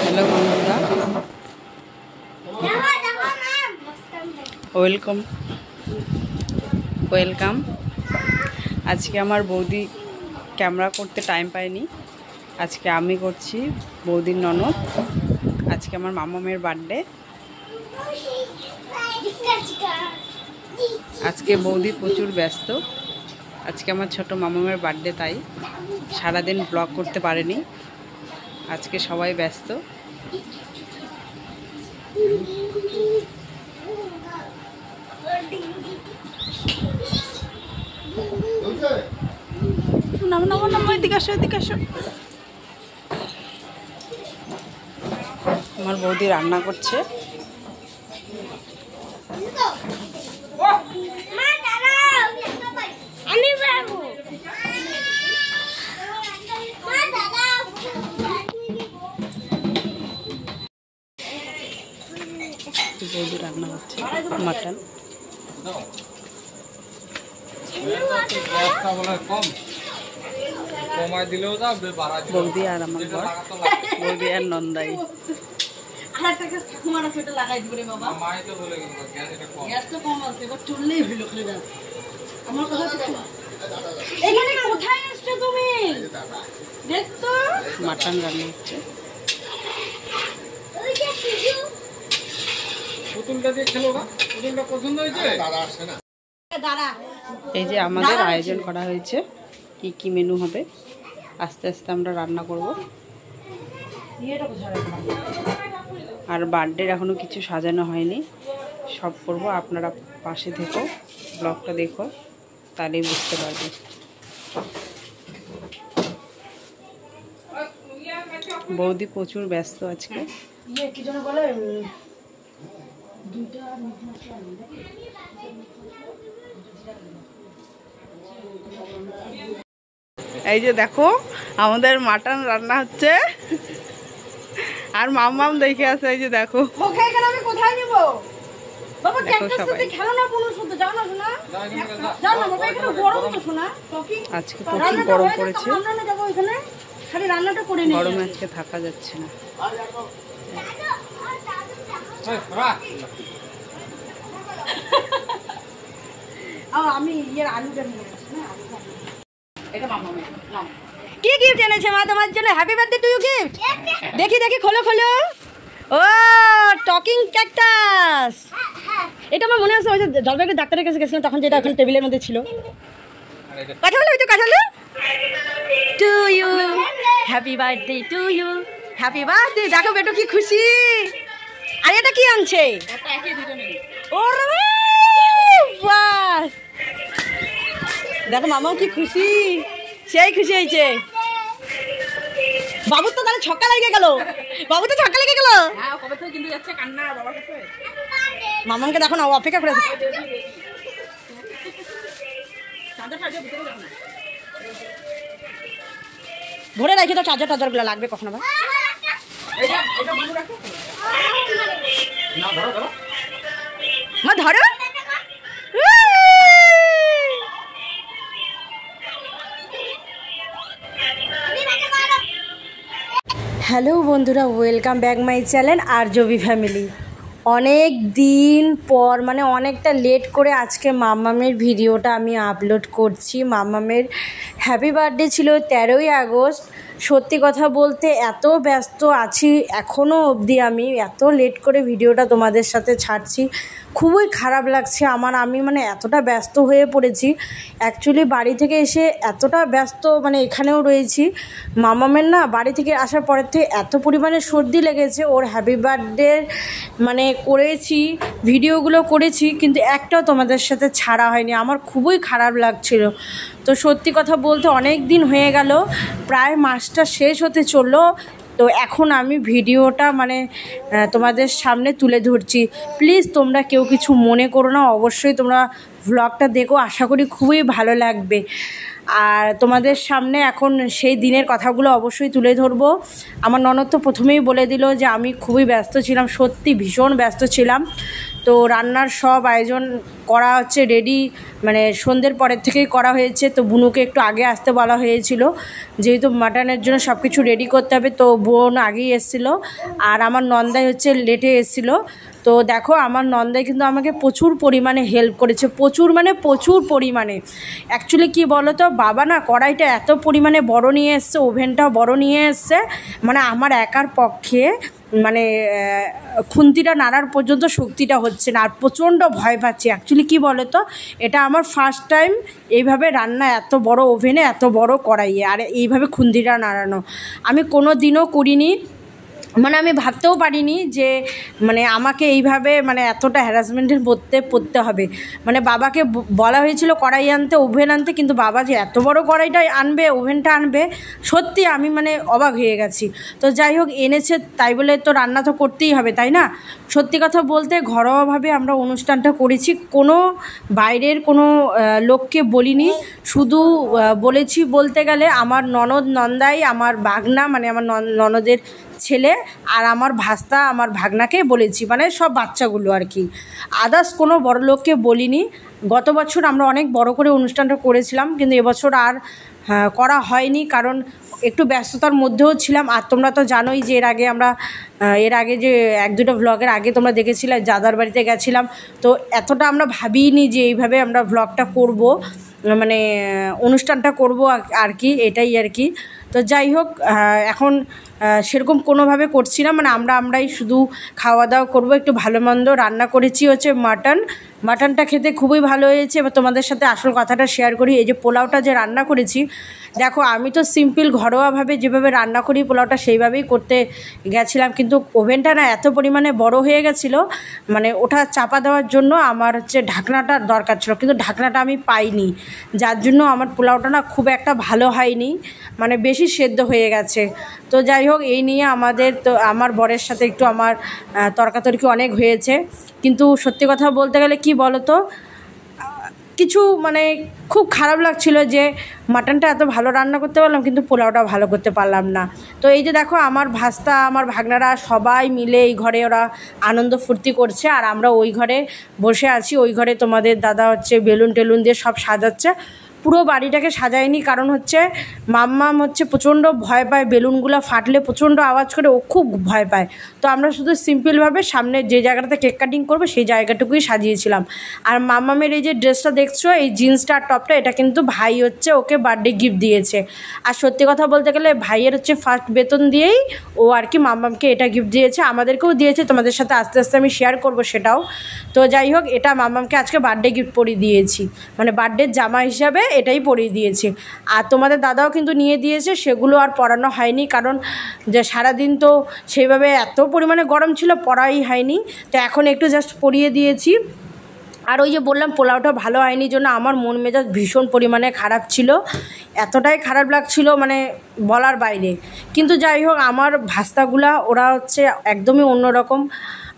Hello বন্ধুরা, welcome. আজকে আমার বৌদি ক্যামেরা করতে টাইম পায়নি, আজকে আমি করছি, বৌদির ননদ। আজকে আমার মামামের বার্থডে। আজকে বৌদি প্রচুর ব্যস্ত, আজকে আমার ছোট মামামের বার্থডে, তাই সারাদিন ব্লগ করতে পারেনি। আজকে সবাই ব্যস্ত। আমার বৌদি রান্না করছে। বৌদি রান্না হচ্ছে মাটন। বৌদি আর আমার বর, বৌদি আর নন্দাই। মাটন রান্না হচ্ছে। এই যে আমাদের আয়োজন করা হয়েছে, কি কি মেনু হবে আস্তে আস্তে আমরা রান্না করব। আর বার্থডের এখনো কিছু সাজানো হয়নি, সব করব। আপনারা পাশে থেকো, ব্লগটা দেখো, তাহলেই বুঝতে পারবে। বৌদি প্রচুর ব্যস্ত আজকে। এই যে দেখো আমাদের মাটন রান্না হচ্ছে, আর মাম্মাম দেখে আছে। এই যে দেখো, আজকে প্রচুর গরম পড়েছে, গরমে আজকে থাকা যাচ্ছে না। আমি কি গিফট এনেছে মা তোমার জন্য? Happy birthday to you gift. দেখি দেখি, খোলো খোলো। ও টকিং ক্যাকটাস, এটা আমার মনে আছে ওই যে জলপাইগুড়ি ডাক্তারের কাছে গেছিলাম তখন, যেটা এখন টেবিলের মধ্যে ছিল। কথা বলো, ওই তো কথা বলো। To you, happy birthday to you, happy birthday. দেখো বেটো কি খুশি। আর এটা কি আনছে? ওরে বাস, দেখো মামাও কি খুশি, সেই খুশি হয়েছে। বাবুর তো তাহলে ছক্কা লেগে গেল, বাবু তো ছক্কা লেগে গেল। মামাকে দেখো না, অপেক্ষা করে ভরে রাখি তো, চার্জার টার্জার গুলো লাগবে কখনো। মা ধরো। হ্যালো বন্ধুরা, welcome back my channel RJB family. অনেক দিন পর, মানে অনেকটা লেট করে আজকে মাম্মামের ভিডিওটা আমি আপলোড করছি। মাম্মামের হ্যাপি বার্থডে ছিল 13ই আগস্ট। সত্যি কথা বলতে এত ব্যস্ত আছি এখনও অবধি, আমি এত লেট করে ভিডিওটা তোমাদের সাথে ছাড়ছি, খুবই খারাপ লাগছে আমার। আমি মানে এতটা ব্যস্ত হয়ে পড়েছি, অ্যাকচুয়ালি বাড়ি থেকে এসে এতটা ব্যস্ত, মানে এখানেও রয়েছি। মামামের না বাড়ি থেকে আসার পরের থেকে এত পরিমাণে সর্দি লেগেছে, ওর হ্যাপি বার্থডে মানে করেছি, ভিডিওগুলো করেছি, কিন্তু একটাও তোমাদের সাথে ছাড়া হয়নি। আমার খুবই খারাপ লাগছিল। তো সত্যি কথা বলতে অনেক দিন হয়ে গেল, প্রায় মাসটা শেষ হতে চললো। তো এখন আমি ভিডিওটা মানে তোমাদের সামনে তুলে ধরছি। প্লিজ তোমরা কেউ কিছু মনে করো না, অবশ্যই তোমরা ভ্লগটা দেখো, আশা করি খুবই ভালো লাগবে। আর তোমাদের সামনে এখন সেই দিনের কথাগুলো অবশ্যই তুলে ধরবো। আমার ননদ তো প্রথমেই বলে দিল যে আমি খুবই ব্যস্ত ছিলাম, সত্যি ভীষণ ব্যস্ত ছিলাম। তো রান্নার সব আয়োজন করা হচ্ছে, রেডি, মানে সন্ধ্যের পরের থেকেই করা হয়েছে। তো বুনুকে একটু আগে আসতে বলা হয়েছিল, যেহেতু মাটনের জন্য সব কিছু রেডি করতে হবে। তো বোন আগেই এসেছিলো, আর আমার নন্দাই হচ্ছে লেটে এসেছিলো। তো দেখো আমার নন্দাই কিন্তু আমাকে প্রচুর পরিমাণে হেল্প করেছে, প্রচুর পরিমাণে। অ্যাকচুয়ালি কি বলো তো, বাবা না কড়াইটা এত পরিমাণে বড় নিয়ে এসছে, ওভেনটাও বড় নিয়ে এসছে, মানে আমার একার পক্ষে মানে খুন্তিটা নাড়ার পর্যন্ত শক্তিটা হচ্ছে না, আর প্রচণ্ড ভয় পাচ্ছি। অ্যাকচুয়ালি কি বলো তো, এটা আমার ফার্স্ট টাইম এইভাবে রান্না, এত বড় ওভেনে এত বড় কড়াইয়ে, আর এইভাবে খুন্তিটা নাড়ানো আমি কোনো দিনও করিনি। মানে আমি ভাবতেও পারিনি যে মানে আমাকে এইভাবে মানে এতটা হ্যারাসমেন্টের মধ্যে পড়তে হবে। মানে বাবাকে বলা হয়েছিল কড়াই আনতে, ওভেন আনতে, কিন্তু বাবা যে এত বড় কড়াইটা আনবে, ওভেনটা আনবে, সত্যি আমি মানে অবাক হয়ে গেছি। তো যাই হোক, এনেছে তাই বলে তো রান্না তো করতেই হবে, তাই না? সত্যি কথা বলতে ঘরোয়াভাবে আমরা অনুষ্ঠানটা করেছি, কোনো বাইরের কোনো লোককে বলিনি। শুধু বলেছি বলতে গেলে আমার ননদাই, আমার ভাগনা, মানে আমার ননদের ছেলে, আর আমার ভাস্তা, আমার ভাগনাকে বলেছি, মানে সব বাচ্চাগুলো আর কি। আদার্স কোনো বড় লোককে বলিনি। গত বছর আমরা অনেক বড় করে অনুষ্ঠানটা করেছিলাম, কিন্তু এবছর আর করা হয়নি, কারণ একটু ব্যস্ততার মধ্যেও ছিলাম। আর তোমরা তো জানোই যে এর আগে যে 1-2টা ভ্লগের আগে তোমরা দেখেছিলে দাদার বাড়িতে গেছিলাম। তো এতটা আমরা ভাবিনি যে এইভাবে আমরা ভ্লগটা করব, মানে অনুষ্ঠানটা করব আর কি, এটাই আর কি। তো যাই হোক, এখন সেরকম কোনোভাবে করছি না, মানে আমরাই শুধু খাওয়া দাওয়া করব। একটু ভালো মন্দ রান্না করেছি হচ্ছে মাটনটা খেতে খুবই ভালো হয়েছে। এবার তোমাদের সাথে আসল কথাটা শেয়ার করি। এই যে পোলাওটা যে রান্না করেছি, দেখো আমি তো সিম্পল ঘরোয়াভাবে যেভাবে রান্না করি পোলাওটা সেইভাবেই করতে গেছিলাম, কিন্তু ওভেনটা না এত পরিমাণে বড় হয়ে গেছিলো, মানে ওটা চাপা দেওয়ার জন্য আমার হচ্ছে ঢাকনাটার দরকার ছিল, কিন্তু ঢাকনাটা আমি পাইনি, যার জন্য আমার পোলাওটা না খুব একটা ভালো হয়নি, মানে বেশি সেদ্ধ হয়ে গেছে। তো যাই হোক, এই নিয়ে আমার বরের সাথে একটু আমার তর্কাতর্কি অনেক হয়েছে। কিন্তু সত্যি কথা বলতে গেলে কি বলো তো, কিছু মানে খুব খারাপ লাগছিল যে মাটনটা এত ভালো রান্না করতে পারলাম, কিন্তু পোলাওটা ভালো করতে পারলাম না। তো এই যে দেখো আমার ভাস্তা, আমার ভাগনারা সবাই মিলে এই ঘরে ওরা আনন্দ ফুর্তি করছে, আর আমরা ওই ঘরে বসে আছি। ওই ঘরে তোমাদের দাদা হচ্ছে বেলুন টেলুন দিয়ে সব সাজাচ্ছে। পুরো বাড়িটাকে সাজায়নি, কারণ হচ্ছে মাম্মাম হচ্ছে প্রচণ্ড ভয় পায়, বেলুনগুলো ফাটলে প্রচণ্ড আওয়াজ করে, ও খুব ভয় পায়। তো আমরা শুধু সিম্পলভাবে সামনে যে জায়গাটাতে কেক কাটিং করবো সেই জায়গাটুকুই সাজিয়েছিলাম। আর মাম্মামের এই যে ড্রেসটা দেখছো, এই জিন্সটা আর টপটা, এটা কিন্তু ভাই হচ্ছে ওকে বার্থডে গিফট দিয়েছে। আর সত্যি কথা বলতে গেলে ভাইয়ের হচ্ছে ফার্স্ট বেতন দিয়েই ও আর কি মাম্মামকে এটা গিফট দিয়েছে, আমাদেরকেও দিয়েছে। তোমাদের সাথে আস্তে আস্তে আমি শেয়ার করবো সেটাও। তো যাই হোক, এটা মাম্মামকে আজকে বার্থডে গিফট পরিয়ে দিয়েছি, মানে বার্থডের জামা হিসাবে এটাই পরিয়ে দিয়েছি। আর তোমাদের দাদাও কিন্তু নিয়ে দিয়েছে, সেগুলো আর পরানো হয়নি, কারণ যে সারাদিন তো সেইভাবে এত পরিমাণে গরম ছিল, পরাই হয়নি। তো এখন একটু জাস্ট পরিয়ে দিয়েছি। আর ওই যে বললাম পোলাওটা ভালো হয়নি জন্য আমার মন মেজাজ ভীষণ পরিমাণে খারাপ ছিল, এতটাই খারাপ লাগছিল মানে বলার বাইরে। কিন্তু যাই হোক, আমার ভাস্তাগুলা ওরা হচ্ছে একদমই অন্যরকম,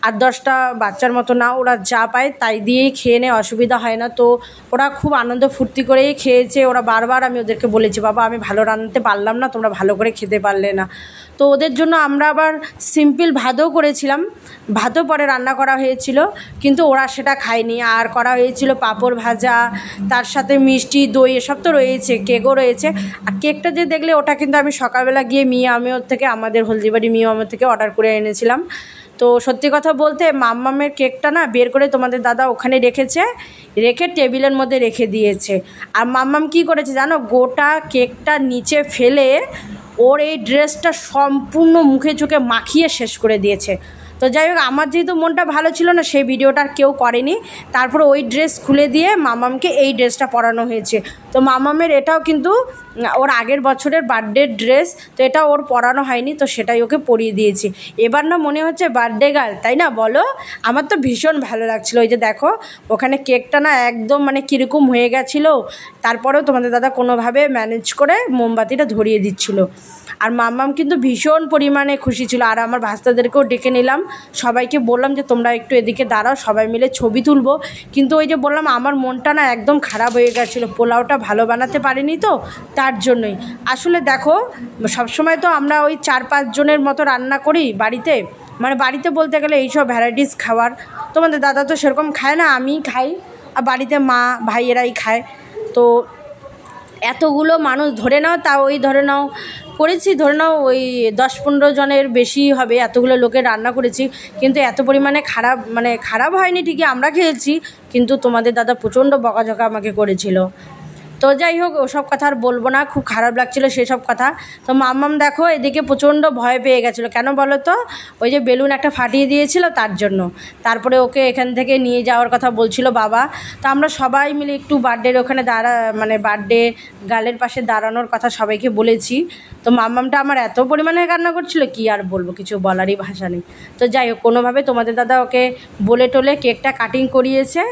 8-10টা বাচ্চার মতো না, ওরা যা পায় তাই দিয়েই খেয়ে নেয়, অসুবিধা হয় না। তো ওরা খুব আনন্দ ফুর্তি করেই খেয়েছে। ওরা বারবার আমি ওদেরকে বলেছি, বাবা আমি ভালো রাঁধতে পারলাম না, তোমরা ভালো করে খেতে পারলে না। তো ওদের জন্য আমরা আবার সিম্পল ভাতও করেছিলাম, ভাতও পরে রান্না করা হয়েছিল, কিন্তু ওরা সেটা খায়নি। আর করা হয়েছিল পাঁপড় ভাজা, তার সাথে মিষ্টি দই এসব তো রয়েছে, কেকও রয়েছে। আর কেকটা যে দেখলে, ওটা কিন্তু আমি সকালবেলা গিয়ে আমিওর থেকে, আমাদের হলদিবাড়ি আমিওর থেকে অর্ডার করে এনেছিলাম। তো সত্যি কথা বলতে মাম্মামের কেকটা না বের করে তোমাদের দাদা ওখানে রেখে টেবিলের মধ্যে রেখে দিয়েছে। আর মাম্মাম কী করেছে জানো, গোটা কেকটা নিচে ফেলে ওর এই ড্রেসটা সম্পূর্ণ মুখে চোখে মাখিয়ে শেষ করে দিয়েছে। তো যাই হোক, আমার যেহেতু মনটা ভালো ছিল না, সেই ভিডিওটা আর কেউ করেনি। তারপরে ওই ড্রেস খুলে দিয়ে মামামকে এই ড্রেসটা পরানো হয়েছে। তো মামামের এটাও কিন্তু ওর আগের বছরের বার্থডে ড্রেস, তো এটা ওর পরানো হয়নি, তো সেটাই ওকে পরিয়ে দিয়েছি। এবার না মনে হচ্ছে বার্থডে গার্ল, তাই না বলো? আমার তো ভীষণ ভালো লাগছিলো। ওই যে দেখো ওখানে কেকটা না একদম মানে কীরকম হয়ে গেছিলো, তারপরেও তোমাদের দাদা কোনোভাবে ম্যানেজ করে মোমবাতিটা ধরিয়ে দিচ্ছিলো। আর মাম্মাম কিন্তু ভীষণ পরিমাণে খুশি ছিল। আর আমার ভাস্তাদেরকেও ডেকে নিলাম, সবাইকে বললাম যে তোমরা একটু এদিকে দাঁড়াও, সবাই মিলে ছবি তুলবো। কিন্তু ওই যে বললাম, আমার মনটা না একদম খারাপ হয়ে গেছিলো, পোলাওটা ভালো বানাতে পারিনি, তো তার জন্যই। আসলে দেখো, সবসময় তো আমরা ওই 4-5 জনের মতো রান্না করি বাড়িতে, মানে বাড়িতে বলতে গেলে এইসব ভ্যারাইটিস খাবার তোমাদের দাদা তো সেরকম খায় না, আমি খাই, আর বাড়িতে মা ভাইয়েরাই খায়। তো এতগুলো মানুষ ধরে নাও, তা ওই ধরে নাও করেছি, ধরে নাও ওই 10-15 জনের বেশি হবে, এতগুলো লোকের রান্না করেছি। কিন্তু এত পরিমাণে খারাপ, মানে খারাপ হয়নি ঠিকই, আমরা খেয়েছি, কিন্তু তোমাদের দাদা প্রচণ্ড বকাঝকা আমাকে করেছিল। তো যাই হোক, ওসব কথা আর বলবো না, খুব খারাপ লাগছিলো সেসব কথা। তো মাম্মাম দেখো এদিকে প্রচণ্ড ভয় পেয়ে গেছিলো, কেন বলো তো, ওই যে বেলুন একটা ফাটিয়ে দিয়েছিল তার জন্য। তারপরে ওকে এখান থেকে নিয়ে যাওয়ার কথা বলছিল বাবা। তো আমরা সবাই মিলে একটু বার্থডের ওখানে মানে বার্থডে গালের পাশে দাঁড়ানোর কথা সবাইকে বলেছি। তো মাম্মামটা আমার এত পরিমাণে কান্না করছিল, কি আর বলবো, কিছু বলারই ভাষা নেই। তো যাই হোক, কোনোভাবে তোমাদের দাদা ওকে বলে টোলে কেকটা কাটিং করিয়েছে।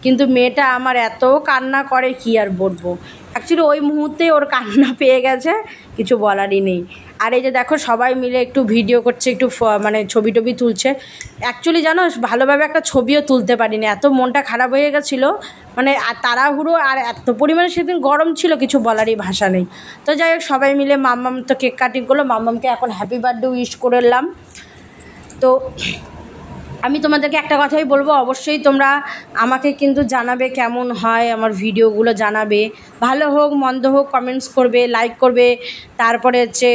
কিন্তু মেয়েটা আমার এত কান্না করে, কি আর বলবো, অ্যাকচুয়ালি ওই মুহূর্তে ওর কান্না পেয়ে গেছে, কিছু বলারই নেই। আর এই যে দেখো সবাই মিলে একটু ভিডিও করছে, একটু মানে ছবি টবি তুলছে। অ্যাকচুয়ালি জানো, ভালোভাবে একটা ছবিও তুলতে পারিনি, এত মনটা খারাপ হয়ে গেছিলো, মানে তাড়াহুড়ো, আর এত পরিমাণে সেদিন গরম ছিল, কিছু বলারই ভাষা নেই। তো যাই হোক, সবাই মিলে মাম্মাম তো কেক কাটিং করলো, মাম্মামকে এখন হ্যাপি বার্থডে উইশ করলাম। তো আমি তোমাদেরকে একটা কথাই বলবো, অবশ্যই তোমরা আমাকে কিন্তু জানাবে কেমন হয়, আমার ভিডিওগুলো জানাবে, ভালো হোক মন্দ হোক, কমেন্টস করবে, লাইক করবে, তারপরে হচ্ছে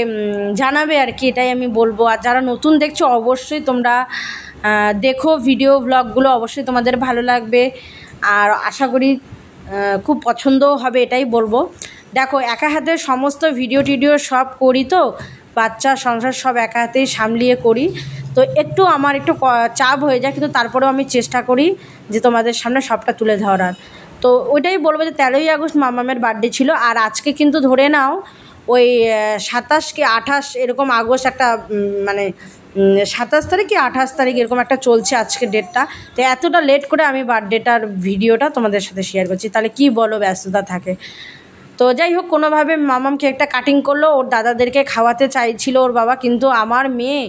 জানাবে আর কি, এটাই আমি বলবো। আর যারা নতুন দেখছো অবশ্যই তোমরা দেখো ভিডিও ব্লগগুলো, অবশ্যই তোমাদের ভালো লাগবে, আর আশা করি খুব পছন্দও হবে, এটাই বলবো। দেখো একা হাতে সমস্ত ভিডিও টিডিও সব করি, তো বাচ্চা সংসার সব একা হাতেই সামলিয়ে করি, তো একটু আমার একটু চাপ হয়ে যায়, কিন্তু তারপরেও আমি চেষ্টা করি যে তোমাদের সামনে সবটা তুলে ধরার। তো ওইটাই বলবো যে 13ই আগস্ট মামামের বার্থডে ছিল, আর আজকে কিন্তু ধরে নাও ওই 27 কি 28 এরকম আগস্ট, একটা মানে 27 তারিখ কি 28 তারিখ এরকম একটা চলছে আজকে ডেটটা। তো এতটা লেট করে আমি বার্থডেটার ভিডিওটা তোমাদের সাথে শেয়ার করছি, তাহলে কি বলো, ব্যস্ততা থাকে। তো যাই হোক, কোনোভাবে মামাম কেকটা কাটিং করলো, ওর দাদাদেরকে খাওয়াতে চাইছিল ওর বাবা, কিন্তু আমার মেয়ে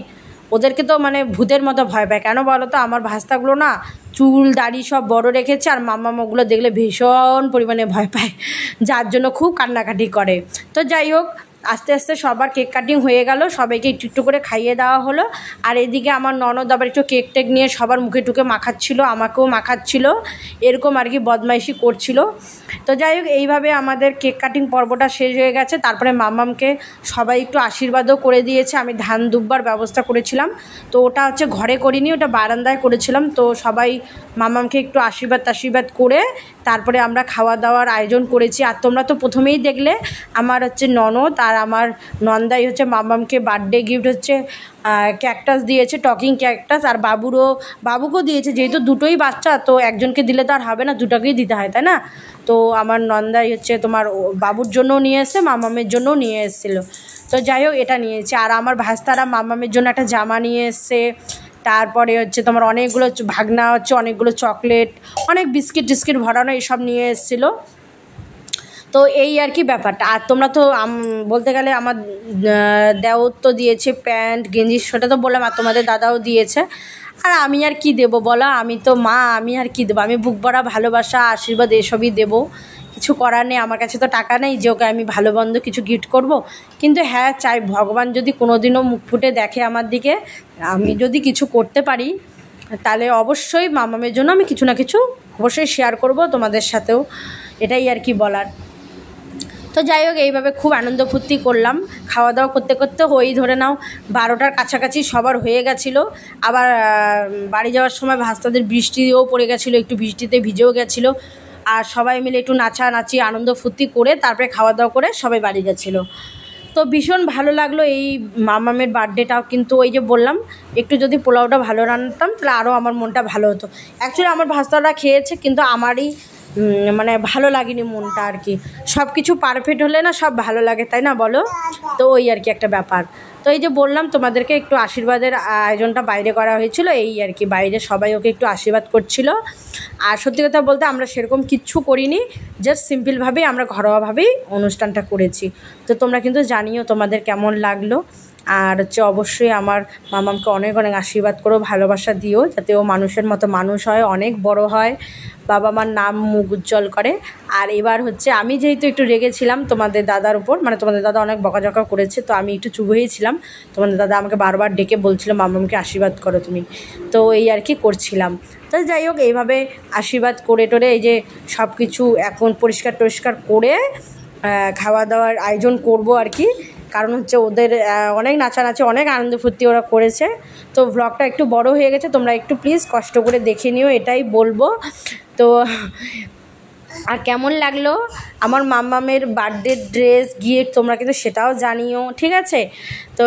ওদেরকে তো মানে ভূতের মতো ভয় পায়। কেন বলো তো, আমার ভাস্তাগুলো না চুল দাড়ি সব বড় রেখেছে, আর মাম্মাম ওগুলো দেখলে ভীষণ পরিমাণে ভয় পায়, যার জন্য খুব কান্নাকাটি করে। তো যাই হোক, আস্তে আস্তে সবার কেক কাটিং হয়ে গেল, সবাইকে একটু একটু করে খাইয়ে দেওয়া হলো। আর এদিকে আমার ননদ আবার একটু কেক টেক নিয়ে সবার মুখে টুকে মাখাচ্ছিল, আমাকেও মাখাচ্ছিল, এরকম আর কি বদমাইশি করছিল। তো যাই হোক, এইভাবে আমাদের কেক কাটিং পর্বটা শেষ হয়ে গেছে। তারপরে মাম্মামকে সবাই একটু আশীর্বাদও করে দিয়েছে, আমি ধান দুব্বার ব্যবস্থা করেছিলাম, তো ওটা হচ্ছে ঘরে করিনি, ওটা বারান্দায় করেছিলাম। তো সবাই মাম্মামকে একটু আশীর্বাদ করে তারপরে আমরা খাওয়া দাওয়ার আয়োজন করেছি। আর তোমরা তো প্রথমেই দেখলে আমার হচ্ছে ননদ আর আমার নন্দাই হচ্ছে মাম্মামকে বার্থডে গিফট হচ্ছে ক্যাকটাস দিয়েছে, টকিং ক্যাকটাস, আর বাবুকেও দিয়েছে, যেহেতু দুটোই বাচ্চা, তো একজনকে দিলে তো আর হবে না, দুটোকেই দিতে হয়, তাই না। তো আমার নন্দাই হচ্ছে তোমার বাবুর জন্যও নিয়ে এসছে, মাম্মামের জন্যও নিয়ে এসেছিলো। তো যাই হোক, এটা নিয়েছে। আর আমার ভাস্তারা মাম্মামের জন্য একটা জামা নিয়ে এসছে, তারপরে হচ্ছে তোমার অনেকগুলো ভাগনা হচ্ছে, অনেকগুলো চকলেট, অনেক বিস্কিট টিস্কিট ভরানো এসব নিয়ে এসেছিলো। তো এই আর কি ব্যাপারটা। আর তোমরা তো বলতে গেলে আমার দেওর তো দিয়েছে প্যান্ট গেঞ্জি, সেটা তো বললাম, আর তোমাদের দাদাও দিয়েছে। আর আমি আর কি দেবো বলো, আমি তো মা, আমি আর কি দেবো, আমি বুক ভরা ভালোবাসা আশীর্বাদ এসবই দেবো, কিছু করার নেই। আমার কাছে তো টাকা নেই যে ওকে আমি ভালো মন্দ কিছু গিফট করব। কিন্তু হ্যাঁ, চাই ভগবান যদি কোনো দিনও মুখ ফুটে দেখে আমার দিকে, আমি যদি কিছু করতে পারি, তাহলে অবশ্যই মামামের জন্য আমি কিছু না কিছু অবশ্যই শেয়ার করব তোমাদের সাথেও, এটাই আর কি বলার। তো যাই হোক, এইভাবে খুব আনন্দ ফুর্তি করলাম, খাওয়া দাওয়া করতে করতে ওই ধরে নাও 12টার কাছাকাছি সবার হয়ে গেছিলো। আবার বাড়ি যাওয়ার সময় ভাস্তাদের বৃষ্টিও পড়ে গেছিলো, একটু বৃষ্টিতে ভিজেও গেছিলো, আর সবাই মিলে একটু নাচানাচি আনন্দ ফুর্তি করে তারপরে খাওয়া দাওয়া করে সবাই বাড়ি গেছিলো। তো ভীষণ ভালো লাগলো এই মামামের বার্থডেটাও। কিন্তু ওই যে বললাম, একটু যদি পোলাওটা ভালো রান্নাতাম তাহলে আরও আমার মনটা ভালো হতো। অ্যাকচুয়ালি আমার ভাস্তারা খেয়েছে, কিন্তু আমারই মানে ভালো লাগেনি মনটা আর কি। সব কিছু পারফেক্ট হলে না সব ভালো লাগে, তাই না বলো। তো ওই আর কি একটা ব্যাপার। তো এই যে বললাম তোমাদেরকে, একটু আশীর্বাদের আয়োজনটা বাইরে করা হয়েছিল, এই আর কি, বাইরে সবাই ওকে একটু আশীর্বাদ করছিল। আর সত্যি কথা বলতে আমরা সেরকম কিচ্ছু করিনি, জাস্ট সিম্পলভাবেই আমরা ঘরোয়াভাবেই অনুষ্ঠানটা করেছি। তো তোমরা কিন্তু জানিও তোমাদের কেমন লাগলো। আর হচ্ছে অবশ্যই আমার মামামকে অনেক অনেক আশীর্বাদ করো, ভালোবাসা দিও, যাতে ও মানুষের মতো মানুষ হয়, অনেক বড় হয়, বাবা মার নাম মুখ উজ্জ্বল করে। আর এবার হচ্ছে আমি যেহেতু একটু রেগেছিলাম তোমাদের দাদার উপর, মানে তোমাদের দাদা অনেক বকাঝকা করেছে, তো আমি একটু চুপ হয়েছিলাম। তোমাদের দাদা আমাকে বারবার ডেকে বলছিল মামামকে আশীর্বাদ করো তুমি, তো এই আর কি করছিলাম। তো যাই হোক, এইভাবে আশীর্বাদ করে টোরে এই যে সব কিছু এখন পরিষ্কার টরিষ্কার করে খাওয়া দাওয়ার আয়োজন করব আর কি। কারণ হচ্ছে ওদের অনেক নাচানাচি, অনেক আনন্দ ফুর্তি ওরা করেছে। তো ভ্লগটা একটু বড় হয়ে গেছে, তোমরা একটু প্লিজ কষ্ট করে দেখে নিও, এটাই বলবো। তো আর কেমন লাগলো আমার মাম্মামের বার্থডে ড্রেস গিফট, তোমরা কিন্তু সেটাও জানিও, ঠিক আছে? তো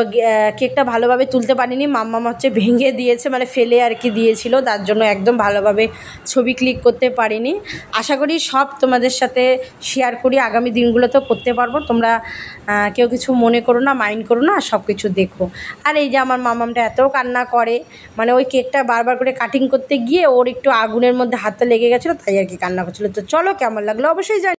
কেকটা ভালোভাবে তুলতে পারিনি, মাম্মাম হচ্ছে ভেঙে দিয়েছে, মানে ফেলে আর কি দিয়েছিল, তার জন্য একদম ভালোভাবে ছবি ক্লিক করতে পারিনি। আশা করি সব তোমাদের সাথে শেয়ার করি, আগামী দিনগুলোতেও করতে পারবো। তোমরা কেউ কিছু মনে করো না, মাইন্ড করো না, সব কিছু দেখো। আর এই যে আমার মাম্মামটা এত কান্না করে, মানে ওই কেকটা বারবার করে কাটিং করতে গিয়ে ওর একটু আগুনের মধ্যে হাতটা লেগে গেছিলো, তাই আর কি কান্না করছিলো। তো চলো, কেমন লাগলো অবশ্যই জানি।